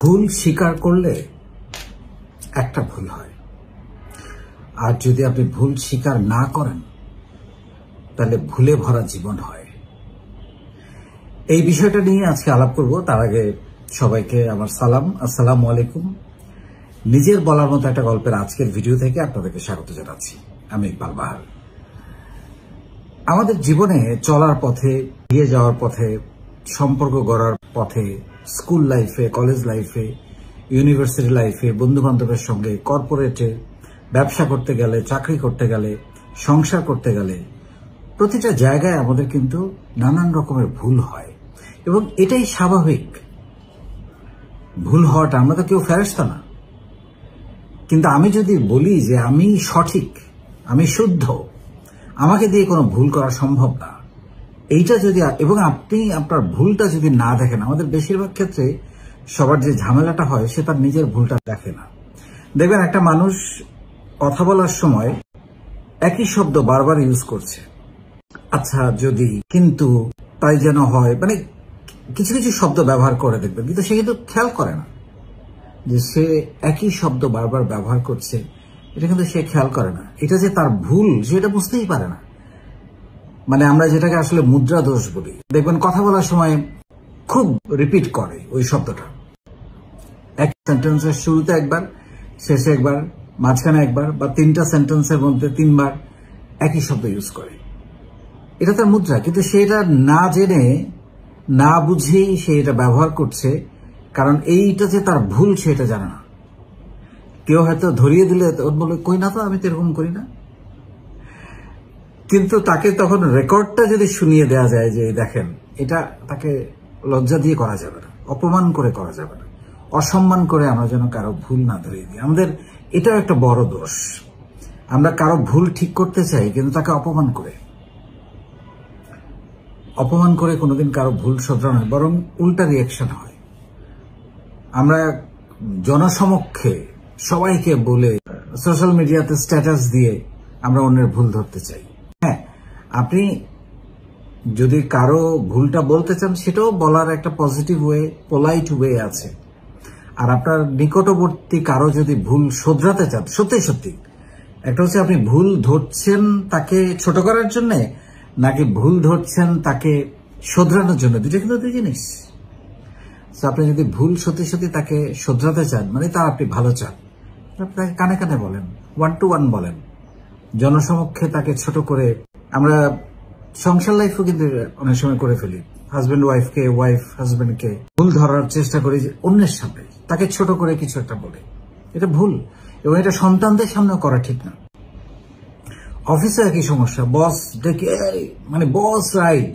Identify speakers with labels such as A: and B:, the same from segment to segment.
A: ভুল স্বীকার করলে একটা ভুল হয়, আর যদি আপনি ভুল স্বীকার না করেন তাহলে ভুলে ভরা জীবন হয়। এই বিষয়টা নিয়ে আজকে আলাপ করব। তার আগে সবাইকে আমার সালাম, আসসালামু আলাইকুম। নিজের বলার মতো একটা গল্পের আজকের ভিডিও থেকে আপনাদেরকে স্বাগত জানাচ্ছি। আমি ইকবাল বাহার। আমাদের জীবনে চলার পথে, এগিয়ে যাওয়ার পথে, সম্পর্ক গড়ার পথে, স্কুল লাইফে, কলেজ লাইফে, ইউনিভার্সিটি লাইফে, বন্ধু বান্ধবের সঙ্গে, কর্পোরেটে, ব্যবসা করতে গেলে, চাকরি করতে গেলে, সংসার করতে গেলে, প্রতিটা জায়গায় আমাদের কিন্তু নানান রকমের ভুল হয় এবং এটাই স্বাভাবিক। ভুল হওয়াটা, আমরা তো কেউ ফেরেশতা না। কিন্তু আমি যদি বলি যে আমি সঠিক, আমি শুদ্ধ, আমাকে দিয়ে কোনো ভুল করা সম্ভব না, এইটা যদি, এবং আপনি আপনার ভুলটা যদি না দেখেন, আমাদের বেশিরভাগ ক্ষেত্রে সবার যে ঝামেলাটা হয় সে তার নিজের ভুলটা দেখে না। দেখবেন একটা মানুষ কথা বলার সময় একই শব্দ বারবার ইউজ করছে, আচ্ছা, যদি, কিন্তু, তাই যেন হয়, মানে কিছু কিছু শব্দ ব্যবহার করে দেখবেন, কিন্তু সে কিন্তু খেয়াল করে না যে সে একই শব্দ বারবার ব্যবহার করছে। এটা কিন্তু সে খেয়াল করে না, এটা যে তার ভুল সেটা বুঝতেই পারে না। মানে আমরা যেটাকে আসলে মুদ্রা দোষ বলি। দেখবেন কথা বলার সময় খুব রিপিট করে ওই শব্দটা, এক সেন্টেন্সের শুরুতে একবার, শেষে একবার, মাঝখানে একবার, বা তিনটা সেন্টেন্সের মধ্যে তিনবার একই শব্দ ইউজ করে। এটা তার মুদ্রা, কিন্তু সে এটা না জেনে, না বুঝেই সে এটা ব্যবহার করছে, কারণ এইটা যে তার ভুল সেটা জানে না। কেউ হয়তো ধরিয়ে দিলে ওর বলে, কই না তো, আমি তো এরকম করি না। কিন্তু তাকে তখন রেকর্ডটা যদি শুনিয়ে দেওয়া যায় যে দেখেন, এটা তাকে লজ্জা দিয়ে করা যাবে না, অপমান করে করা যাবে না, অসম্মান করে আমরা যেন কারো ভুল না ধরিয়ে দিই। আমাদের এটাও একটা বড় দোষ। আমরা কারো ভুল ঠিক করতে চাই, কিন্তু তাকে অপমান করে কোনোদিন কারো ভুল শোধরানো হয়, বরং উল্টা রিয়াকশন হয়। আমরা জনসমক্ষে সবাইকে বলে, সোশ্যাল মিডিয়াতে স্ট্যাটাস দিয়ে আমরা অন্যের ভুল ধরতে চাই। হ্যাঁ, আপনি যদি কারো ভুলটা বলতে চান, সেটাও বলার একটা পজিটিভ ওয়ে, পোলাইট ওয়ে আছে। আর আপনার নিকটবর্তী কারো যদি ভুল শোধরাতে চান, সত্যি সত্যি, একটা হচ্ছে আপনি ভুল ধরছেন তাকে ছোট করার জন্য, নাকি ভুল ধরছেন তাকে শোধরানোর জন্য, দুটো কিন্তু দুই জিনিস। আপনি যদি ভুল সত্যি সত্যি তাকে শোধরাতে চান, মানে তার আপনি ভালো চান, তাকে কানে কানে বলেন, 1 to 1 বলেন, জনসমক্ষে তাকে ছোট করে। আমরা সংসার লাইফও কিন্তু অনেক সময় করে ফেলি, হাজবেন্ড ওয়াইফকে, ওয়াইফ হাজবেন্ডকে ভুল ধরার চেষ্টা করি যে অন্যের সামনে তাকে ছোট করে কিছু একটা বলে। এটা ভুল, এবং এটা সন্তানদের সামনেও করা ঠিক না। অফিসে একই সমস্যা, বস ডেকে, মানে বস রাইট,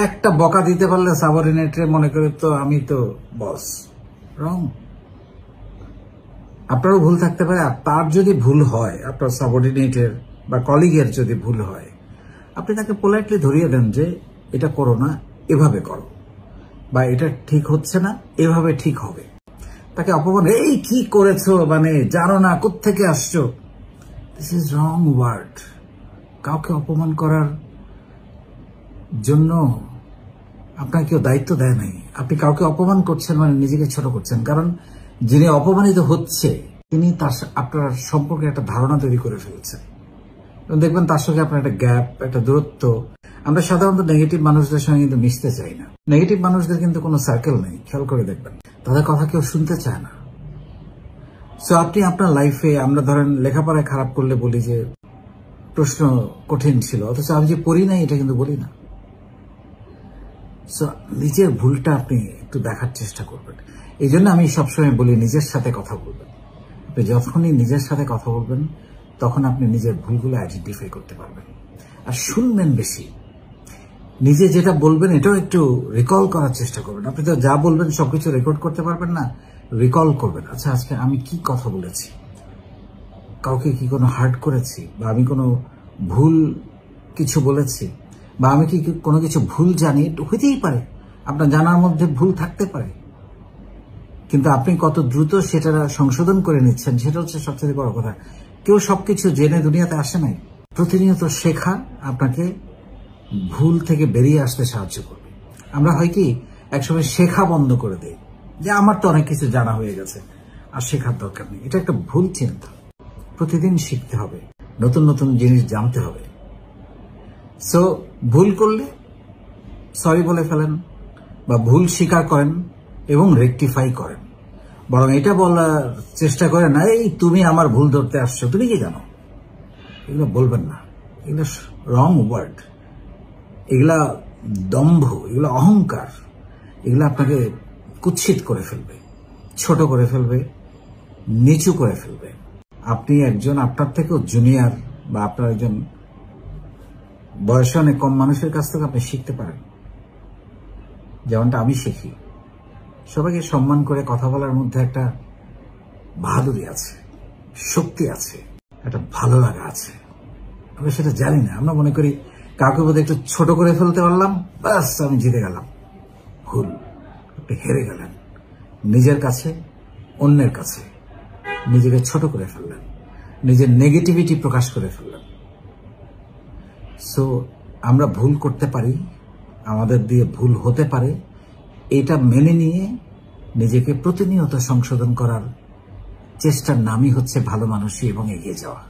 A: একটা বকা দিতে পারলে সাবঅর্ডিনেটে মনে করে তো আমি তো বস। রং। আপনারও ভুল থাকতে পারে, আর তার যদি ভুল হয়, আপনার সাবঅর্ডিনেটের বা কলিগের যদি ভুল হয়, আপনি তাকে পোলাইটলি ধরিয়ে দেন যে এটা করো না, এভাবে করো, বা এটা ঠিক হচ্ছে না, এভাবে ঠিক হবে। তাকে অপমান, এই কি করেছো, মানে জানো না, কোত্থেকে আসছো, দিস ইজ রং ওয়ার্ড। কাউকে অপমান করার জন্য আপনার কেউ দায়িত্ব দেয় নাই। আপনি কাউকে অপমান করছেন মানে নিজেকে ছোট করছেন, কারণ যিনি অপমানিত হচ্ছে তিনি আপনার সম্পর্কে একটা ধারণা তৈরি করে ফেলছেন। দেখবেন তার সঙ্গে আপনার একটা গ্যাপ, একটা দূরত্ব। আমরা সাধারণত নেগেটিভ মানুষদের সঙ্গে কিন্তু মিশতে চাই না। নেগেটিভ মানুষদের কিন্তু কোনো সার্কেল নেই, খেয়াল করে দেখবেন, তাদের কথা কেউ শুনতে চায় না। সো আপনি আপনার লাইফে, আমরা ধরেন লেখাপড়ায় খারাপ করলে বলি যে প্রশ্ন কঠিন ছিল, অথচ আমি যে পড়ি নাই এটা কিন্তু বলি না। সো নিজের ভুলটা আপনি একটু দেখার চেষ্টা করবেন। এই জন্য আমি সবসময় বলি, নিজের সাথে কথা বলবেন। আপনি যখনই নিজের সাথে কথা বলবেন, তখন আপনি নিজের ভুলগুলো আইডেন্টিফাই করতে পারবেন। আর শুনবেন বেশি, নিজে যেটা বলবেন এটাও একটু রিকল করার চেষ্টা করবেন। আপনি তো যা বলবেন সবকিছু রেকর্ড করতে পারবেন না, রিকল করবেন। আচ্ছা, আজকে আমি কি কথা বলেছি, কাউকে কি কোনো হার্ট করেছি, বা আমি কোনো ভুল কিছু বলেছি, বা আমি কি কোনো কিছু ভুল জানি, হইতেই পারে, আপনার জানার মধ্যে ভুল থাকতে পারে, কিন্তু আপনি কত দ্রুত সেটা সংশোধন করে নিচ্ছেন, সেটা হচ্ছে সবচেয়ে বড় কথা। কেউ সবকিছু জেনে দুনিয়াতে আসে নাই। প্রতিনিয়ত শেখা আপনাকে ভুল থেকে বেরিয়ে আসতে সাহায্য করবে। আমরা হয় কি, একসময় শেখা বন্ধ করে দেই, যে আমার তো অনেক কিছু জানা হয়ে গেছে, আর শেখার দরকার নেই। এটা একটা ভুল চিন্তা। প্রতিদিন শিখতে হবে, নতুন নতুন জিনিস জানতে হবে। সো ভুল করলে সরি বলে ফেলেন, বা ভুল স্বীকার করেন এবং রেকটিফাই করেন। বরং এটা বলার চেষ্টা করেন, এই তুমি আমার ভুল ধরতে আসছো, তুমি কি জানো? এগুলো বলবেন না। এগুলো রং ওয়ার্ড, এগুলা দম্ভ, এগুলো অহংকার। এগুলো আপনাকে কুৎসিত করে ফেলবে, ছোট করে ফেলবে, নিচু করে ফেলবে। আপনি একজন আপনার থেকেও জুনিয়র বা আপনার একজন বয়সে অনেক কম মানুষের কাছ থেকে আপনি শিখতে পারেন, যেমনটা আমি শিখি। সবাইকে সম্মান করে কথা বলার মধ্যে একটা বাহাদুরি আছে, শক্তি আছে, একটা ভালো লাগা আছে। আমরা সেটা জানি না। আমরা মনে করি কাউকে বোধহয় একটু ছোট করে ফেলতে পারলাম, ব্যাস আমি জিতে গেলাম। ভুল, আপনি হেরে গেলেন। নিজের কাছে, অন্যের কাছে নিজেকে ছোট করে ফেললেন, নিজের নেগেটিভিটি প্রকাশ করে ফেললেন। সো আমরা ভুল করতে পারি, আমাদের দিয়ে ভুল হতে পারে, এটা মেনে নিয়ে নিজেকে প্রতিনিয়ত সংশোধন করার চেষ্টার নামই হচ্ছে ভালো মানুষই এবং এগিয়ে যাওয়া।